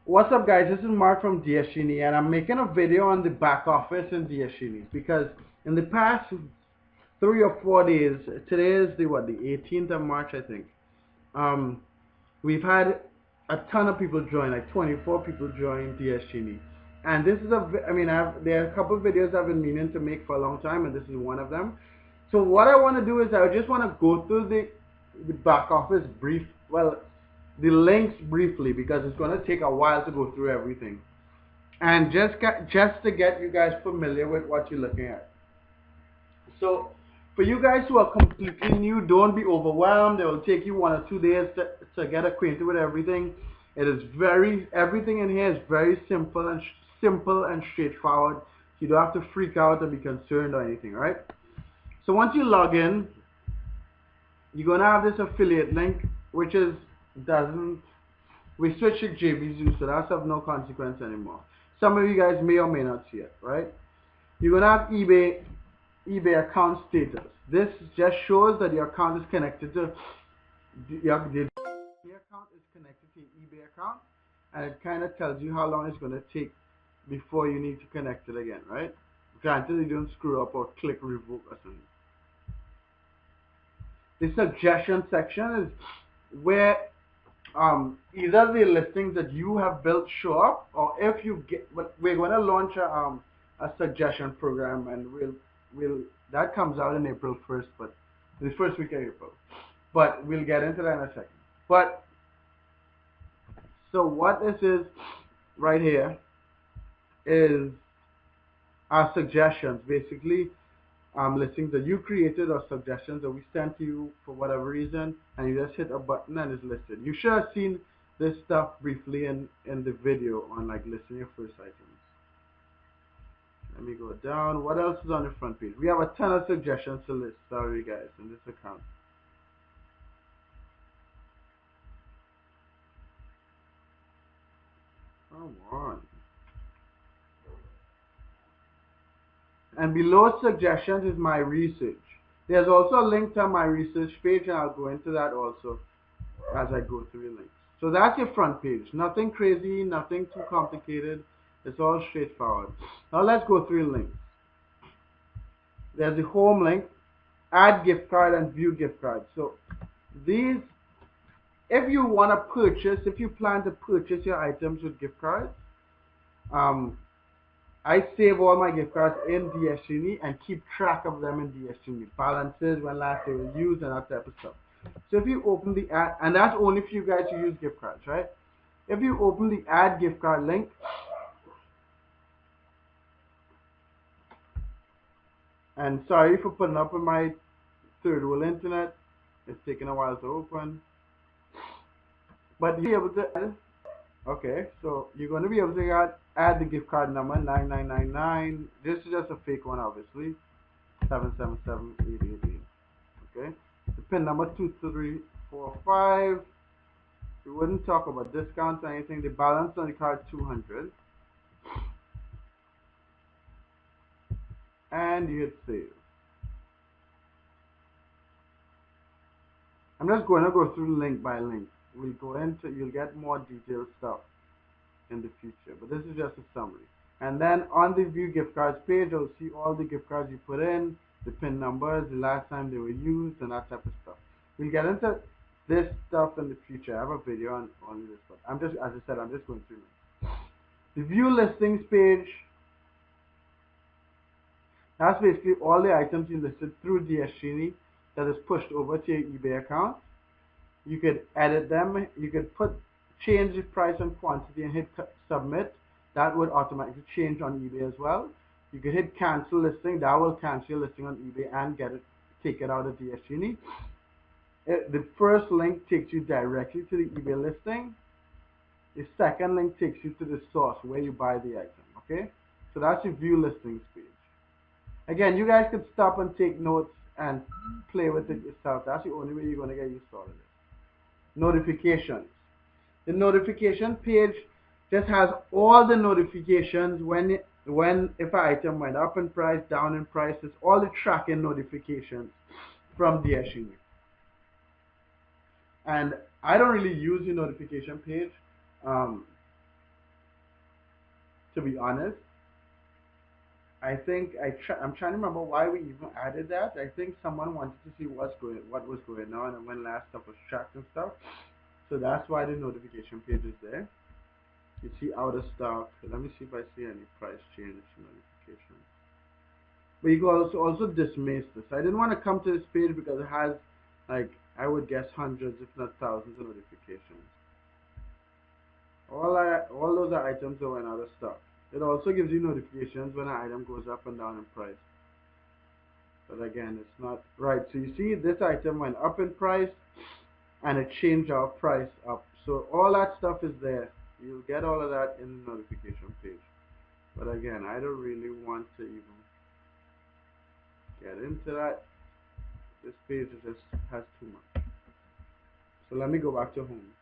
What's up, guys? This is Mark from dsgenie, and I'm making a video on the back office in dsgenie because in the past 3 or 4 days, today is the 18th of March, I think. Um, we've had a ton of people join, like 24 people join dsgenie, and this is there are a couple of videos I've been meaning to make for a long time, and this is one of them. So what I want to do is I just want to go through the back office the links briefly, because it's going to take a while to go through everything, and just to get you guys familiar with what you're looking at. So for you guys who are completely new, don't be overwhelmed. It will take you 1 or 2 days to get acquainted with everything. Everything in here is very simple and straightforward. You don't have to freak out or be concerned or anything, right? So once you log in, you're gonna have this affiliate link, which is doesn't we switched to JVZoo, so that's of no consequence anymore. Some of you guys may or may not see it, right? You're gonna have eBay account status. This just shows that your account is connected to the account is connected to your eBay account, and it kind of tells you how long it's gonna take before you need to connect it again, right? Granted, you don't screw up or click revoke or something. The suggestion section is where either the listings that you have built show up, or if you get, but we're going to launch a suggestion program, and we'll that comes out in April 1st, but the first week of April, but we'll get into that in a second. But so what this is right here is our suggestions, basically listings that you created or suggestions that we sent to you for whatever reason, and you just hit a button and it's listed. You should have seen this stuff briefly in the video on like listing your first items. Let me go down. What else is on the front page? We have a ton of suggestions to list. Sorry guys, in this account. Come on. And below suggestions is my research. There's also a link to my research page, and I'll go into that also as I go through the links. So that's your front page. Nothing crazy, nothing too complicated. It's all straightforward. Now let's go through links. There's the home link, add gift card, and view gift card. So these, if you want to purchase, if you plan to purchase your items with gift cards, I save all my gift cards in dsgenie and keep track of them in dsgenie. Balances, when last they were used, and that type of stuff. So if you open the add, and that's only for you guys who use gift cards, right? If you open the add gift card link, and sorry for putting up with my third world internet, it's taking a while to open, but you'll be able to add, okay, so you're going to be able to add the gift card number 9999. This is just a fake one, obviously. 777888. Okay, the pin number 2345. We wouldn't talk about discounts or anything. The balance on the card 200, and you hit save. I'm just going to go through link by link. You'll get more detailed stuff in the future, but this is just a summary. And then on the view gift cards page, you'll see all the gift cards you put in, the pin numbers, the last time they were used, and that type of stuff. We'll get into this stuff in the future. I have a video on this stuff. As I said, I'm just going through it. The view listings page, that's basically all the items you listed through dsgenie that is pushed over to your eBay account. You could edit them. You could change the price and quantity and hit submit. That would automatically change on eBay as well. You could hit cancel listing. That will cancel your listing on eBay and take it out of dsgenie. The first link takes you directly to the eBay listing. The second link takes you to the source where you buy the item. Okay, so that's your view listings page. Again, you guys could stop and take notes and play with it yourself. That's the only way you're going to get used to all of this. Notifications. The notification page just has all the notifications when if an item went up in price, down in price. It's all the tracking notifications from dsgenie. And I don't really use the notification page. to be honest. I think I'm trying to remember why we even added that. I think someone wanted to see what was going on and when last stuff was tracked and stuff. So that's why the notification page is there. You see out of stock. Let me see if I see any price change notification. But you can also dismiss this. I didn't want to come to this page because it has, like, I would guess hundreds if not thousands of notifications. All those are items that went out of stock. It also gives you notifications when an item goes up and down in price. But again, it's not right. So you see this item went up in price and it changed our price up. So all that stuff is there. You'll get all of that in the notification page. But again, I don't really want to even get into that. This page just has too much. So let me go back to home.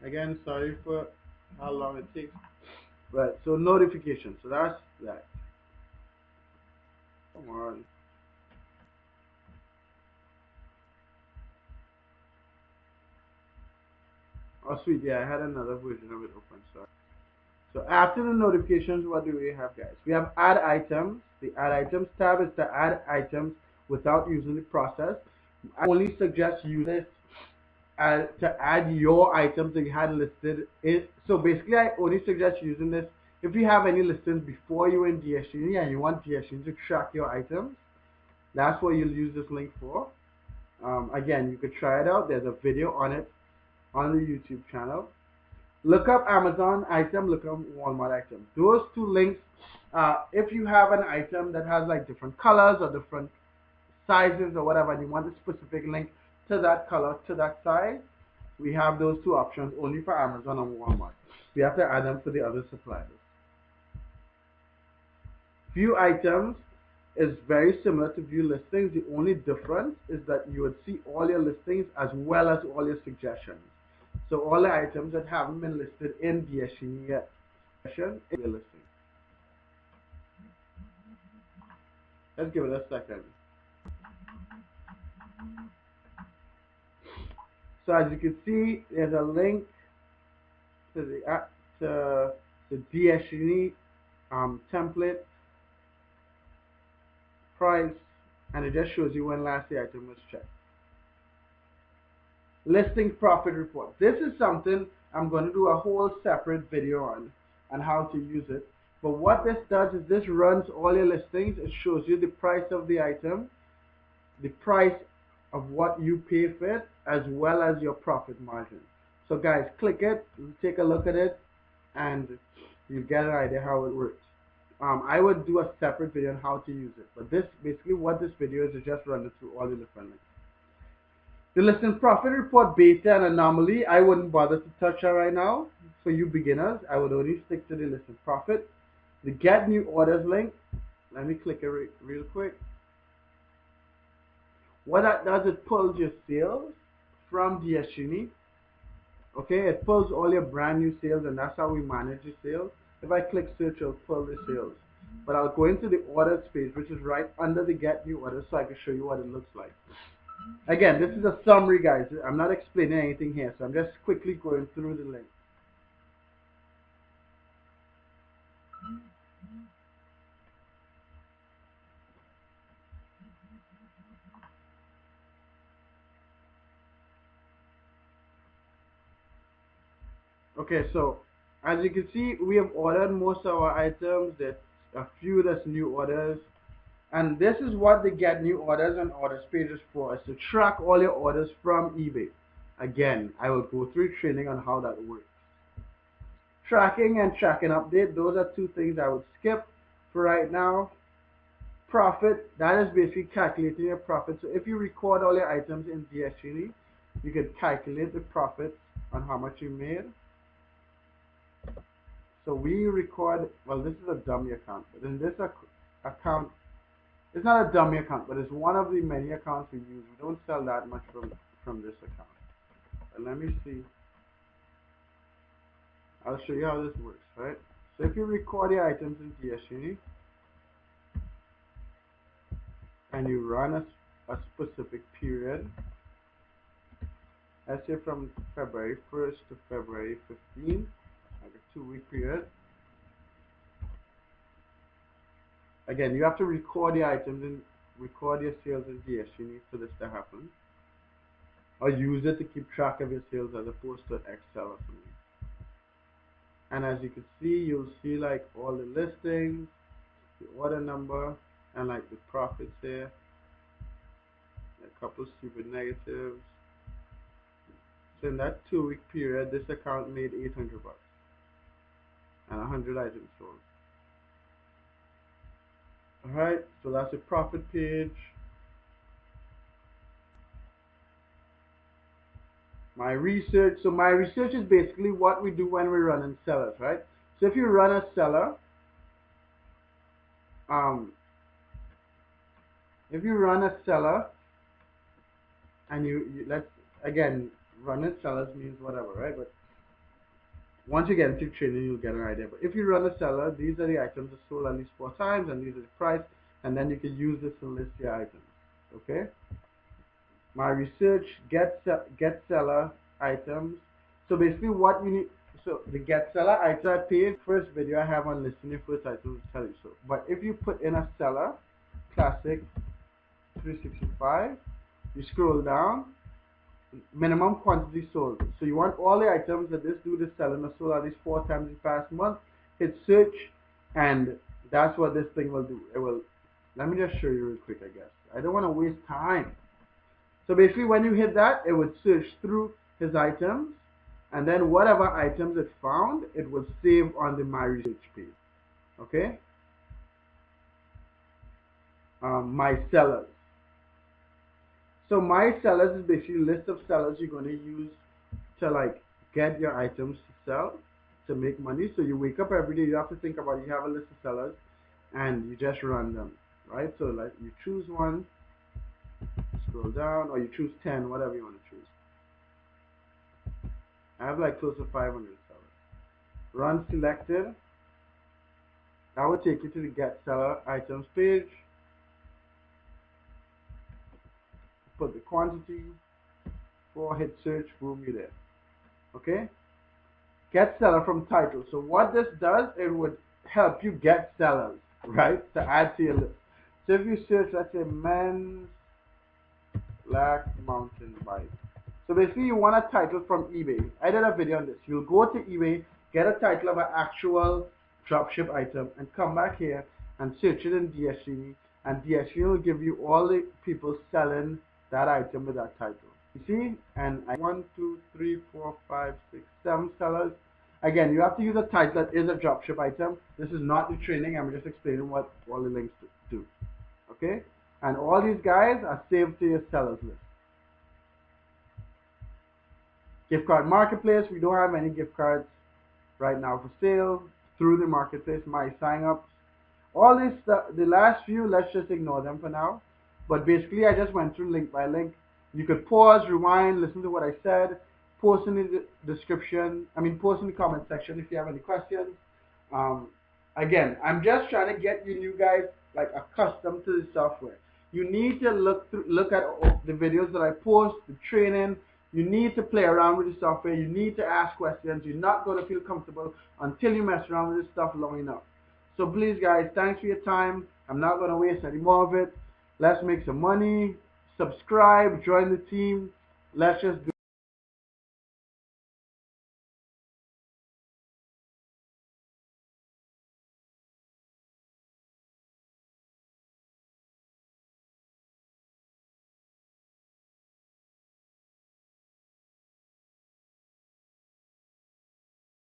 Again, sorry for how long it takes. Right, so notifications. So that's that. Come on. Oh, sweet. Yeah, I had another version of it open. Sorry. So after the notifications, what do we have, guys? We have add items. The add items tab is to add items without using the process. I only suggest use this to add your items that you had listed. So basically, I only suggest using this if you have any listings before you in dsgenie and you want dsgenie to track your items. That's what you'll use this link for. Again, you could try it out. There's a video on it on the YouTube channel. Look up Amazon item, look up Walmart item. Those two links, if you have an item that has like different colors or different sizes or whatever, and you want a specific link to that color, to that size, we have those two options only for Amazon and Walmart. We have to add them for the other suppliers. View items is very similar to view listings. The only difference is that you would see all your listings as well as all your suggestions. So all the items that haven't been listed in dsgenie yet, in your listing. Let's give it a second. So as you can see, there's a link to the dsgenie template price, and it just shows you when last the item was checked. Listing profit report. This is something I'm going to do a whole separate video on how to use it. But what this does is this runs all your listings. It shows you the price of the item, the price of what you pay for it, as well as your profit margin. So guys, click it, take a look at it, and you get an idea how it works. I would do a separate video on how to use it. But this basically what this video is just running through all the different links. The listing profit report beta and anomaly, I wouldn't bother to touch that right now. For you beginners, I would only stick to the listing profit. The get new orders link, let me click it real quick. What that does, it pulls your sales from dsgenie. Okay, it pulls all your brand new sales, and that's how we manage the sales. If I click search, it'll pull the sales. But I'll go into the orders page, which is right under the get new orders, so I can show you what it looks like. Again, this is a summary, guys. I'm not explaining anything here, so I'm just quickly going through the link. Okay, so as you can see, we have ordered most of our items. There's a few that's new orders. And this is what the get new orders and orders page is for, is to track all your orders from eBay. Again, I will go through training on how that works. Tracking and tracking update, those are two things I would skip for right now. Profit, that is basically calculating your profit. So if you record all your items in dsgenie, you can calculate the profit on how much you made. So we record, well, this is a dummy account, but in this account, it's not a dummy account, but it's one of the many accounts we use. We don't sell that much from this account. But let me see. I'll show you how this works, right? So if you record your items in dsgenie and you run a specific period, let's say from February 1st to February 15th, like a 2-week period. Again, you have to record the items and record your sales in dsgenie for this to happen, or use it to keep track of your sales as opposed to Excel or something. And as you can see, you'll see like all the listings, the order number, and like the profits here. A couple stupid negatives. So in that 2-week period, this account made $800 and 100 items sold. Alright, so that's a profit page. My research. So my research is basically what we do when we're running sellers, right? So if you run a seller, if you run a seller and you let's again, running sellers means whatever, right? But once you get into training, you'll get an idea. But if you run a seller, these are the items that sold at least 4 times, and these are the price, and then you can use this to list your items. Okay. My research, get seller items. So basically, what you need. So the get seller item page, first video I have on listing your first item to tell you so. But if you put in a seller, classic 365, you scroll down, minimum quantity sold. So you want all the items that this dude is selling are sold at least 4 times in the past month. Hit search, and that's what this thing will do. It will. Let me just show you real quick. I guess I don't want to waste time. So basically, when you hit that, it would search through his items, and then whatever items it found, it would save on the my research page. Okay. My sellers. So my sellers is basically a list of sellers you're going to use to like get your items to sell, to make money. So you wake up every day, you have to think about it. You have a list of sellers and you just run them, right? So like you choose one, scroll down, or you choose 10, whatever you want to choose. I have like close to 500 sellers. Run selected. That will take you to the get seller items page. Put the quantity, hit search, boom, you're there. Okay. Get seller from title. So what this does, it would help you get sellers, right, to add to your list. So if you search, let's say men's black mountain bike. So basically you want a title from eBay. I did a video on this. You'll go to eBay, get a title of an actual dropship item, and come back here and search it in dsgenie, and dsgenie will give you all the people selling that item with that title. You see, and 1, 2, 3, 4, 5, 6, 7 sellers. Again, you have to use a title that is a dropship item. This is not the training. I'm just explaining what all the links do. Okay, and all these guys are saved to your sellers list. Gift card marketplace. We don't have any gift cards right now for sale through the marketplace. My sign-ups, all this stuff, the last few, let's just ignore them for now. But basically, I just went through link by link. You could pause, rewind, listen to what I said, post in the description. Post in the comment section if you have any questions. Again, I'm just trying to get you guys like accustomed to the software. You need to look at the videos that I post, the training. You need to play around with the software. You need to ask questions. You're not going to feel comfortable until you mess around with this stuff long enough. So please, guys, thanks for your time. I'm not going to waste any more of it. Let's make some money. Subscribe. Join the team. Let's just do